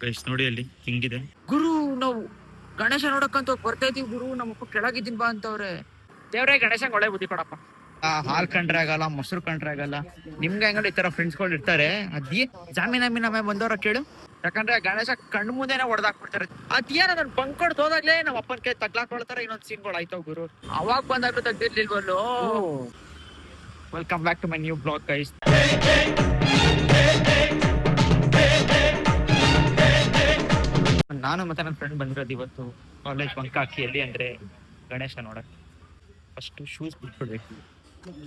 Guys ನೋಡಿ ಅಲ್ಲಿ ಹಿಂಗಿದೆ ಗುರು. ನಾವು ಗಣೇಶ ನೋಡಕ್ಕಂತ ಬರ್ತಾ ಇದೀವಿ ಗುರು. ನಮ್ಮಪ್ಪ ಕೆಳಗಿದ್ದೀನಿ ಬಾ ಅಂತವ್ರೆ. ದೇವ್ರೆ ಗಣೇಶ ಒಳ್ಳೆ ಬುದ್ಧಿ ಕೊಡಪ್ಪ. ಹಾಲ್ ಕಂಡ್ರೆ ಆಗಲ್ಲ, ಮೊಸರು ಕಂಡ್ರೆ ಆಗಲ್ಲ. ನಿಮ್ಗೆ ಹೆಂಗಂದ್ರೆ ಈ ತರ ಫ್ರೆಂಡ್ಸ್ಗಳು ಇರ್ತಾರೆ. ಅದೇ ಜಾಮೀನ ಬಂದವ್ರ ಕೇಳು. ಯಾಕಂದ್ರೆ ಗಣೇಶ ಕಣ್ಣು ಮುಂದೆನೆ ಹೊಡೆದಾಕ್ಬಿಡ್ತಾರೆ. ಅದೇನ ನನ್ ಬಂಕೊಡ್ ಹೋದಾಗ್ಲೇ ನಮ್ಮ ಅಪ್ಪನ ಕೈ ತಗ್ಲಾಕೊಳ್ತಾರೆ. ಇನ್ನೊಂದ್ ಸೀನ್ಗಳು ಆಯ್ತಾವ್ ಗುರು. ಅವಾಗ ಬಂದಾಗ್ಲೂ ತೆಗ್ದಿರ್ಲಿಲ್ವಲ್ಲೋ. Welcome back to my new blog guys. ನಾನು ಮತ್ತೆ ನನ್ನ ಫ್ರೆಂಡ್ ಬಂದಿರೋದು ಇವತ್ತು ಕಾಲೇಜ್ ಬಂಕ್ ಹಾಕಿ. ಎಲ್ಲಿ ಅಂದ್ರೆ ಗಣೇಶ ನೋಡಕ್. ಫಸ್ಟ್ ಶೂಸ್ ಬಿಟ್ಬಿಡ್ಬೇಕು.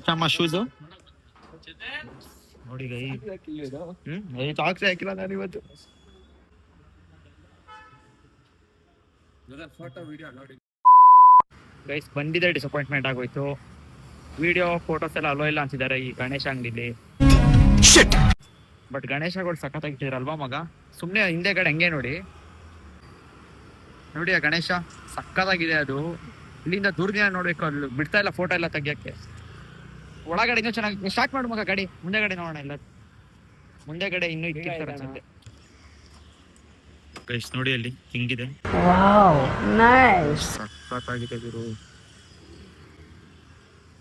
ಚಮ್ಮ ಶೂಸು ನೋಡಿ ಗೈ. ಸಾಕ್ಸ್ ಹಾಕಿಲ್ಲ ನಾನು ಇವತ್ತು. ಗೈಸ್ ಬಂದಿದೆ, ಡಿಸಪಾಯಿಂಟ್ಮೆಂಟ್ ಆಗೋಯ್ತು. ವಿಡಿಯೋ ಫೋಟೋಸ್ ಎಲ್ಲ ಅಲೋ ಇಲ್ಲ ಅಂತಿದ್ದಾರೆ ಈ ಗಣೇಶ ಅಂಗಡಿಲಿ. ಬಟ್ ಗಣೇಶಗಳು ಸಖತ್ತಾಗಿಟ್ಟಿರಲ್ವಾ ಮಗ. ಸುಮ್ನೆ ಹಿಂದೆಗಡೆ ಹಂಗೆ ನೋಡಿ ನೋಡಿ ಆ ಗಣೇಶ ಸಕ್ಕತ್ತಾಗಿದೆ. ಅದು ಇಲ್ಲಿಂದ ದೂರದಿಂದ ನೋಡ್ಬೇಕು. ಅಲ್ಲಿ ಬಿಡ್ತಾ ಇಲ್ಲ ಫೋಟೋ ಎಲ್ಲ ತೆಗಿಯಕ್ಕೆ. ಒಳಗಡೆ ಇನ್ನೂ ಚೆನ್ನಾಗಿ. ಸ್ಟಾರ್ಟ್ ಮಾಡು ಮಗ ಗಾಡಿ. ಮುಂದೆಗಡೆ ನೋಡೋಣ. ಇಲ್ಲ ಮುಂದೆಗಡೆ ಇನ್ನೂ ಇಟ್ಟಿರ್ತಾರೆ ಅನ್ಸುತ್ತೆ. ಗೈಸ್ ನೋಡಿ ಅಲ್ಲಿ ಹಿಂಗಿದೆ. ಸಕ್ಕತ್ತಾಗಿದೆ ಗುರು.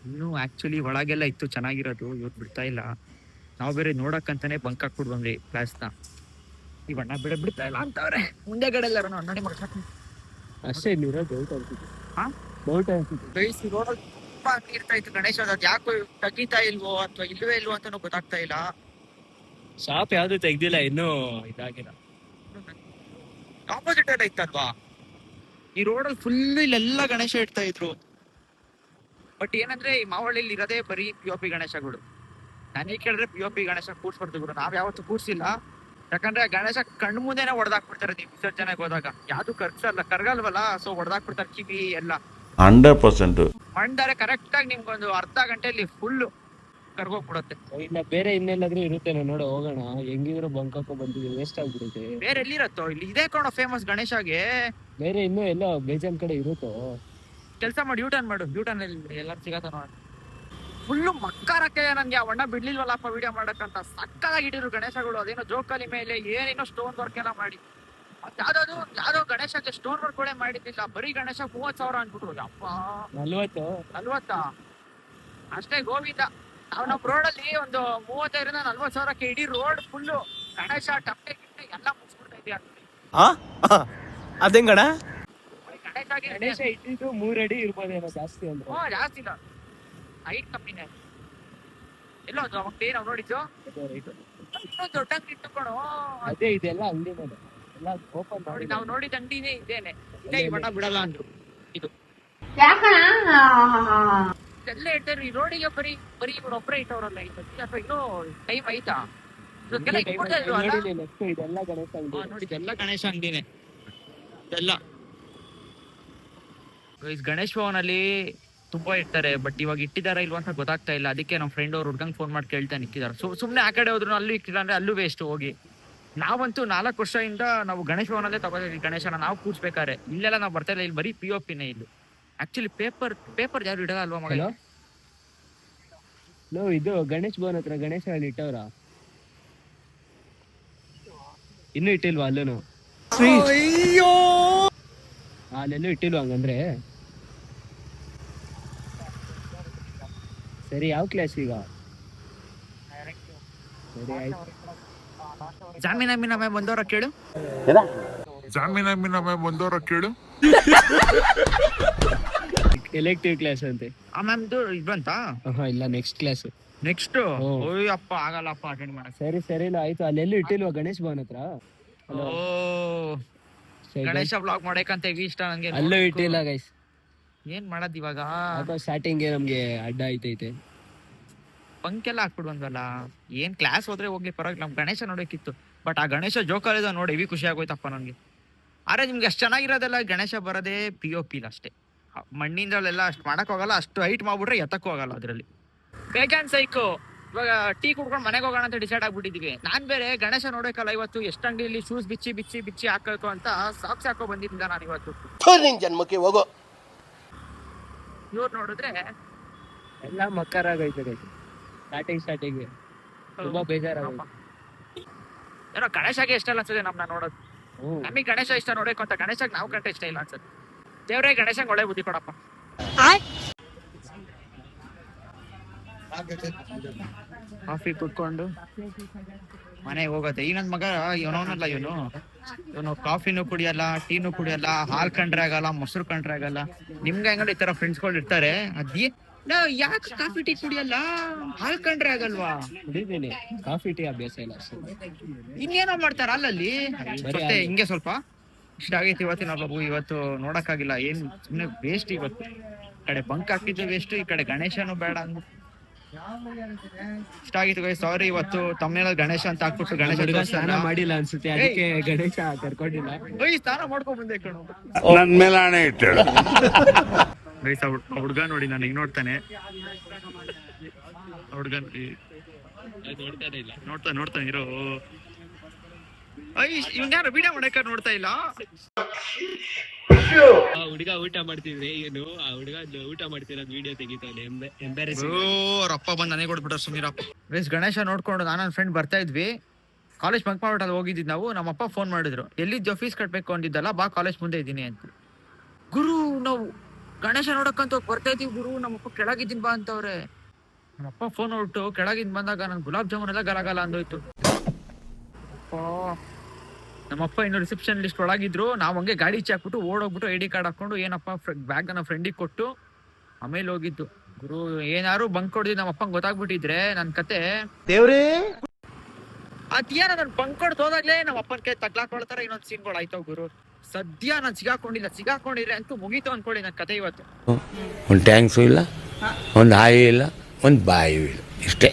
ಇನ್ನು ಆಕ್ಚುಲಿ ಒಳಗೆಲ್ಲ ಇತ್ತು ಚೆನ್ನಾಗಿರೋದು. ಇವ್ರು ಬಿಡ್ತಾ ಇಲ್ಲ. ನಾವು ಬೇರೆ ನೋಡಕ್ಕಂತಾನೆ ಬಂಕ್ ಹಾಕ್ಬಿಟ್ಟು ಬಂದ್ರಿ ಕ್ಲಾಸ್ನ. ಈ ಬಣ್ಣ ಬಿಡ್ತಾ ಇಲ್ಲ ಅಂತವ್ರೆ ಮುಂದೆಗಡೆ ಎಲ್ಲಾರು ನೋಡಿ ಮಗ. ಅಷ್ಟೇ ಇಲ್ಲಿರೋದು ತುಂಬಾ ನೀರ್ತಾ ಇತ್ತು ಗಣೇಶ. ಅದ್ ಯಾಕೋ ತೆಗಿತಾ ಇಲ್ವೋ ಅಥವಾ ಇಲ್ವೇ ಇಲ್ವೋ ಅಂತಾನು ಗೊತ್ತಾಗ್ತಾ ಇಲ್ಲ. ಶಾಪ್ ಯಾವ್ದು ತೆಗ್ದಿಲ್ಲ ಇನ್ನೂ ಇದಾಗಿಲ್ಲ. ಆಪೋಸಿಟ್ ಎಲ್ಲ ಇತ್ತಲ್ವಾ ಈ ರೋಡಲ್ಲಿ ಫುಲ್. ಇಲ್ಲೆಲ್ಲ ಗಣೇಶ ಇಡ್ತಾ ಇದ್ರು. ಬಟ್ ಏನಂದ್ರೆ ಈ ಮಾವಳ್ಳಿಲಿ ಇರೋದೇ ಬರೀ POP ಗಣೇಶಗಳು. ನನಗೆ ಕೇಳಿದ್ರೆ POP ಗಣೇಶ ಕೂರ್ಸ್ಬಾರ್ದು ಗುರು. ನಾವ್ ಯಾವತ್ತು ಕೂರ್ಸಿಲ್ಲ. ಯಾಕಂದ್ರೆ ಗಣೇಶ ಕಣ್ಣು ಮುಂದೆನೆ ಹೊಡೆದಾಕ್ಬಿಡ್ತಾರೆ ನೀವು ವಿಸರ್ಜನೆಗೆ ಹೋದಾಗ. ಯಾವ್ದು ಕರ್ಗಲ್ವಲ್ಲ, ಸೊ ಹೊಡೆದಾಕ್ಬಿಡ್ತಾರೆ ಕಿವಿ ಎಲ್ಲ 100%. ಮಂಡಾರೆ ಕರೆಕ್ಟ್ ಆಗಿ ನಿಮ್ಗೊಂದು ಅರ್ಧ ಗಂಟೆಯಲ್ಲಿ ಫುಲ್ ಕರ್ಗೋಗ್ಬಿಡುತ್ತೆ. ಇನ್ನ ಬೇರೆ ಇನ್ನೆಲ್ಲಾದ್ರೂ ಇರುತ್ತೆ ನೋಡು ಹೋಗೋಣ. ಹೆಂಗಿದ್ರು ಬಂಕಕ್ಕ ಬಂದಿದ್ದೀವಿ, ವೇಸ್ಟ್ ಆಗ್ಬಿಡುತ್ತೆ. ಬೇರೆ ಎಲ್ಲಿರತ್ತೋ? ಇಲ್ಲಿ ಇದೇ ಕಣೋ ಫೇಮಸ್ ಗಣೇಶಗೆ. ಬೇರೆ ಇನ್ನೂ ಎಲ್ಲೋ ಬೇಜಾನ್ ಕಡೆ ಇರುತ್ತೋ. ಕೆಲಸ ಮಾಡಿ ಯೂಟರ್ನ್ ಮಾಡು. ಯೂಟರ್ನ್ ಎಲ್ಲರೂ ಸಿಗತ್ತ ನೋಡ. ಫುಲ್ಲು ಮಕ್ಕಾರಕ್ಕೆ ನನ್ಗೆ ಆ ಬಣ್ಣ ಬಿಡ್ಲಿಲ್ವಲ್ಲಪ್ಪ ವಿಡಿಯೋ ಮಾಡಕ್ಕಂತ. ಸಕ್ಕದಾಗಿ ಇಟ್ಟಿರು ಗಣೇಶಗಳು. ಅದೇನೋ ಜೋಕಾಲಿ ಮೇಲೆ ಏನೇನೋ ಸ್ಟೋನ್ ವರ್ಕ್ ಎಲ್ಲ ಮಾಡಿ. ಯಾವ್ದೋ ಗಣೇಶಕ್ಕೆ ಸ್ಟೋನ್ ವರ್ಕ್ ಗಳೇ ಮಾಡಿದ್ದಿಲ್ಲ. ಬರೀ ಗಣೇಶ 30,000 ಅನ್ಬಿಟ್ರು. ಅಪ್ಪ 40 ಅಷ್ಟೇ ಗೋವಿಂದ. ನಾವು ರೋಡಲ್ಲಿ ಒಂದು 35,000 ರಿಂದ 40,000ಕ್ಕೆ ಇಡೀ ರೋಡ್ ಫುಲ್ಲು ಗಣೇಶ ಟಪ್ಪೆ ಗಿಟ್ಟೆ ಎಲ್ಲ ಮುಗಿಸ್ಬಿಡ್ತಾ ಇದೆಯಾ ಅದೇಂಗಣ. ಗಣೇಶ ಗಣೇಶ ಇಟ್ಟಿದ್ದು 3 ಅಡಿ ಇರ್ಬೋದೇನೋ ಜಾಸ್ತಿ ಅಂದ್ರೆ. ಜಾಸ್ತಿ ಇಲ್ಲ, ಹೈಟ್ ಕಮ್ಮಿನೇ. ಎಲ್ಲೋ ಅವಾಗ ನಾವು ನೋಡಿದ್ದು ಇನ್ನೂ ದೊಡ್ಡ ಅಂಗಡಿ ಇಟ್ಟುಕೊಂಡು. ಅದೇ ಇದೆಲ್ಲ ಅಂಗಡಿ ಮೇಲೆ ಎಲ್ಲ ಓಪನ್ ನೋಡಿ. ನಾವು ನೋಡಿದ ಅಂಗಡಿನೇ ಇದೇನೆ. ಇದೇ ಈ ಬಣ್ಣ ಬಿಡಲ್ಲ ಅಂದ್ರು. ಇದು ಎಲ್ಲ ಇಟ್ಟರು ಈ ರೋಡಿಗೆ. ಬರೀ ಇವ್ರು ಒಬ್ಬರೇ ಇಟ್ಟವ್ರಲ್ಲ. ಅಥವಾ ಇನ್ನೂ ಟೈಮ್ ಆಯ್ತಾ? ಇದೆಲ್ಲ ಗಣೇಶ ಅಂಗಡಿ ನೋಡಿ. ಇದೆಲ್ಲ ಗಣೇಶ ಅಂಗಡಿನೇ ಇದೆಲ್ಲ. ಗಣೇಶ್ ಭವನ್ ಅಲ್ಲಿ ತುಂಬಾ ಇರ್ತಾರೆ. ಬಟ್ ಇವಾಗ ಇಟ್ಟಿದಾರ ಇಲ್ವಾ ಅಂತ ಗೊತ್ತಾಗ್ತಾ ಇಲ್ಲ. ಅದಕ್ಕೆ ನಮ್ಮ ಫ್ರೆಂಡ್ ಅವ್ರು ಹುಡ್ಗಂಗ್ ಫೋನ್ ಮಾಡಿ ಕೇಳ್ತಾನೆ ಇಕ್ಕಿದಾರೆ. ಸುಮ್ನೆ ಆ ಕಡೆ ಹೋದ್ರು ಅಲ್ಲೂ ಇಕ್ಕಿಲ್ಲ ಅಂದ್ರೆ ಅಲ್ಲೂ ವೇಸ್ಟ್ ಹೋಗಿ. ನಾವಂತೂ 4 ವರ್ಷದಿಂದ ನಾವು ಗಣೇಶ್ ಭವನಲ್ಲೇ ತಗೋತೀವಿ ಗಣೇಶನ. ನಾವು ಕೂರ್ಸ್ಬೇಕಾರೆ ಇಲ್ಲೆಲ್ಲ ನಾವು ಬರ್ತಾ ಇಲ್ಲ. ಇಲ್ಲಿ ಬರೀ POPನೇ ಇಲ್ಲಿ. ಆಕ್ಚುಲಿ ಪೇಪರ್ ಯಾರು ಇಡಲ್ಲ ಅಲ್ವಾ ಮಗ? ಇದು ಗಣೇಶ್ ಭವನ್ ಹತ್ರ ಗಣೇಶ ಇಟ್ಟವ್ರ ಇನ್ನೂ ಇಟ್ಟಿಲ್ವಾ? ಅಲ್ಲೂ ಅಲ್ಲೆಲ್ಲೂ ಇಟ್ಟಿಲ್ವಾ? ಹಂಗಂದ್ರೆ ಸರಿ. ಯಾವ ಕ್ಲಾಸ್ ಈಗ? ಸರಿ ಆಯ್ತು. ಜಾಮೀನ ಬಂದವ್ರ ಕೇಳು. ಎಲೆಕ್ಟಿವ್ ಕ್ಲಾಸ್ ಅಂತೆ. ಆ ಮ್ಯಾಮ್ದು ಇದ್ವಂತ. ಇಲ್ಲ, ನೆಕ್ಸ್ಟ್ ಕ್ಲಾಸ್. ನೆಕ್ಸ್ಟ್ ಅಪ್ಪ ಆಗಲ್ಲಪ್ಪ ಅಟೆಂಡ್ ಮಾಡಕ್. ಸರಿ ಆಯ್ತು. ಅಲ್ಲೆಲ್ಲೂ ಇಟ್ಟಿಲ್ವಾ ಗಣೇಶ್ ಭವನ್ ಹತ್ರ? ಗಣೇಶ ಬ್ಲಾಗ್ ಮಾಡಕಂತ ಇಷ್ಟ ನಂಗೆ. ಅಲ್ಲೂ ಇಟ್ಟಿಲ್ಲ ಗೈಸ್. ಏನ್ ಮಾಡದ್ ಇವಾಗ? ಸ್ಟಾರ್ಟಿಂಗ್ ನಮ್ಗೆ ಅಡ್ಡ ಐತೈತೆ. ಬಂಕ್ ಎಲ್ಲ ಹಾಕ್ಬಿಡ್ ಬಂದ್ವಲ್ಲ. ಏನ್ ಕ್ಲಾಸ್ ಹೋದ್ರೆ ಹೋಗ್ಲಿ ಪರವಾಗಿಲ್ಲ. ನಮ್ ಗಣೇಶ ನೋಡಕ್ಕಿತ್ತು. ಬಟ್ ಆ ಗಣೇಶ ಜೋಕಾಲಿದ ನೋಡಿ ಹೆವಿ ಖುಷಿ ಆಗೋಯ್ತಪ್ಪ ನನ್ಗೆ. ಆದ್ರೆ ನಿಮ್ಗೆ ಅಷ್ಟು ಚೆನ್ನಾಗಿರೋದೆಲ್ಲ ಗಣೇಶ ಬರೋದೇ POP ಅಷ್ಟೇ. ಮಣ್ಣಿಂದಲೆಲ್ಲ ಅಷ್ಟು ಮಾಡಕ್ ಹೋಗಲ್ಲ. ಅಷ್ಟು ಹೈಟ್ ಮಾಡ್ಬಿಟ್ರೆ ಎತ್ತಕ್ಕೂ ಹೋಗಲ್ಲ ಅದ್ರಲ್ಲಿ. ಬೇಜಾನ್ ಸೈಕು. ಇವಾಗ ಟೀ ಕುಡ್ಕೊಂಡು ಮನೆಗೆ ಹೋಗೋಣ ಅಂತ ಡಿಸೈಡ್ ಆಗ್ಬಿಟ್ಟಿದೀವಿ. ನಾನ್ ಬೇರೆ ಗಣೇಶ ನೋಡಬೇಕಲ್ಲ ಇವತ್ತು. ಎಷ್ಟು ಅಂಗಡಿಯಲ್ಲಿ ಶೂಸ್ ಬಿಚ್ಚಿ ಹಾಕಬೇಕು ಅಂತ ಸಾಕ್ಸ್ ಹಾಕೋ ಬಂದಿದ್ದ ನಾನು ಇವತ್ತು. ಜನ್ಮಕ್ಕೆ ಹೋಗೋ. ಇವ್ರು ನೋಡಿದ್ರೆ ಎಲ್ಲ ಮಕ್ಕರಾಗೈತೆ. ಸ್ಟಾರ್ಟಿಂಗ್ ತುಂಬಾ ಬೇಜಾರಾಗ. ಏನೋ ಗಣೇಶಗೆ ಎಷ್ಟೆಲ್ಲ ಅನ್ಸದೆ ನಮ್ನ ನೋಡೋದು. ನಮಗೆ ಗಣೇಶ ಇಷ್ಟ ನೋಡಬೇಕು ಅಂತ ಗಣೇಶಗ್ ನಾವು ಕಂಡ್ರೆ ಇಷ್ಟ ಇಲ್ಲ ಅನ್ಸುತ್ತೆ. ದೇವ್ರೇ ಗಣೇಶಂಗ್ ಒಳ್ಳೆ ಬುದ್ಧಿ ಕೊಡಪ್ಪ. ಕಾಫಿ ಕುಡ್ಕೊಂಡು ಮನೆಗೆ ಹೋಗುತ್ತೆ. ಈ ನನ್ ಮಗ ಇವನವನಲ್ಲ, ಇವನು ಕಾಫಿನೂ ಕುಡಿಯಲ್ಲ, ಟೀನು ಕುಡಿಯಲ್ಲ, ಹಾಲ್ ಕಂಡ್ರೆ ಆಗಲ್ಲ, ಮೊಸರು ಕಂಡ್ರೆ ಆಗಲ್ಲ. ನಿಮ್ಗೆ ಹೆಂಗಂದ್ರೆ ಈ ತರ ಫ್ರೆಂಡ್ಸ್ಗಳು ಇರ್ತಾರೆ, ಯಾಕೆ ಕಾಫಿ ಟೀ ಕುಡಿಯಲ್ಲ, ಹಾಲ್ ಕಂಡ್ರೆ ಆಗಲ್ವಾ? ಕುಡಿದೀನಿ, ಕಾಫಿ ಟೀ ಅಭ್ಯಾಸ ಇಲ್ಲ ಅಷ್ಟೇ. ಇನ್ನೇನೋ ಮಾಡ್ತಾರ ಅಲ್ಲಲ್ಲಿ. ಮತ್ತೆ ಹಿಂಗೆ ಸ್ವಲ್ಪ ಇಷ್ಟ ಆಗೈತಿ ಇವತ್ತಿನ ಬಾಬು. ಇವತ್ತು ನೋಡಕ್ಕಾಗಿಲ್ಲ, ಏನ್ ಸುಮ್ನೆ ವೇಸ್ಟ್. ಇವತ್ತು ಈ ಕಡೆ ಬಂಕ್ ಹಾಕಿದ್ದು ವೇಸ್ಟ್, ಈ ಕಡೆ ಗಣೇಶನು ಬೇಡ ಅಂದ್ ಇಷ್ಟ ಆಗಿತ್ತು. ಸಾರಿ, ಇವತ್ತು ತಮ್ಮನೇಲಿ ಗಣೇಶ ಅಂತ ಹಾಕ್ಬಿಟ್ಟು ಗಣೇಶ ಸ್ನಾನ ಮಾಡಿಲ್ಲ ಅನ್ಸುತ್ತೆ, ಅದಕ್ಕೆ ಗಣೇಶ ಕರ್ಕೊಂಡಿಲ್ಲ. ಸ್ನಾನ ಮಾಡ್ಕೊಂಡ್ ಬಂದೆ ಕಣೋ. ನನ್ ಮೇಲೆ ಹಣೆ ಇಟ್ಟಳು. ಹುಡ್ಗ ನೋಡಿ ನಾನು ಹಿಂಗ್ ನೋಡ್ತಾನೆ. ಹುಡ್ಗ ನೋಡ್ತಾನೆ ಇರೋ. ಇವ್ನ ಯಾರು ವಿಡಿಯೋ ಮಾಡಕ ನೋಡ್ತಾ ಇಲ್ಲ. ಆ ಹುಡುಗ ಊಟ ಮಾಡ್ತಿದ್ರೆ ಏನು, ಆ ಹುಡುಗ ಊಟ ಮಾಡ್ತಿರೋದು ವಿಡಿಯೋ ತೆಗಿತಾನೆ. ಅವ್ರಪ್ಪ ಬಂದ್ ನನಗೆ ಕೊಡ್ಬಿಟ್ರ ಸುಮೀರಪ್ಪ. ಗಣೇಶ ನೋಡ್ಕೊಂಡು ನಾನು ನನ್ನ ಫ್ರೆಂಡ್ ಬರ್ತಾ ಇದ್ವಿ. ಕಾಲೇಜ್ ಬಂಕ್ ಮಾಡ್ಬಿಟ್ಟು ಅಲ್ಲಿ ಹೋಗಿದ್ವಿ ನಾವು. ನಮ್ಮಪ್ಪ ಫೋನ್ ಮಾಡಿದ್ರು, ಎಲ್ಲಿದ್ದೋ ಫೀಸ್ ಕಟ್ಬೇಕು ಅಂದಿದ್ದಲ್ಲ, ಬಾ ಕಾಲೇಜ್ ಮುಂದೆ ಇದ್ದೀನಿ ಅಂತ. ಗುರು, ನಾವು ಗಣೇಶ ನೋಡಕ್ಕಂತ ಬರ್ತಾ ಇದೀವಿ ಗುರು, ನಮ್ಮಪ್ಪ ಕೆಳಗಿದ್ದೀನಿ ಬಾ ಅಂತವ್ರೆ. ನಮ್ಮಪ್ಪ ಫೋನ್ ಹೊರಟು ಕೆಳಗಿಂದ ಬಂದಾಗ ನನ್ ಗುಲಾಬ್ ಜಾಮೂನ್ ಎಲ್ಲ ಗಲಗಲ ಅಂದೋಯ್ತು. ನಮ್ಮಪ್ಪ ಇನ್ನು ರಿಸೆಪ್ಷನ್ ಲಿಸ್ಟ್ ಒಳಗಿದ್ರು. ನಾವ್ ಹಂಗೆ ಗಾಡಿ ಹಾಕ್ಬಿಟ್ಟು ಓಡೋಗ್ಬಿಟ್ಟು ಐಡಿ ಕಾರ್ಡ್ ಹಾಕೊಂಡು ಏನಪ್ಪ ಬ್ಯಾಗ್ ನನ್ನ ಫ್ರೆಂಡಿಗೆ ಕೊಟ್ಟು ಆಮೇಲೆ ಹೋಗಿದ್ದು. ಗುರು, ಏನಾರು ಬಂಕ್ ಹೊಡೆದಿ ನಮ್ಮಪ್ಪಂಗೆ ಗೊತ್ತಾಗ್ಬಿಟ್ಟಿದ್ರೆ ನನ್ ಕತೆ ದೇವ್ರೇ. ಅದೇನ ನನ್ ಬಂಕ್ ಹೊಡೆದು ಹೋದಾಗ್ಲೇ ನಮ್ಮ ಅಪ್ಪನ ಕೈ ತಗ್ಲಾಕೊಳ್ತಾರ ಇನ್ನೊಂದ್ ಸೀನ್ಗಳು ಆಯ್ತಾವ್ ಗುರು. ಸದ್ಯ ನಾನ್ ಸಿಗಾಕೊಂಡಿದ್ರೆ ಅಂತೂ ಮುಗೀತು ಅನ್ಕೊಳ್ಳಿ ನನ್ ಕತೆ ಇವತ್ತು. ಒಂದು ಟ್ಯಾಂಕ್ಸು ಇಲ್ಲ, ಒಂದು ಹಾಯಿ ಇಲ್ಲ, ಒಂದು ಬಾಯಿ ಇಲ್ಲ, ಇಷ್ಟೇ.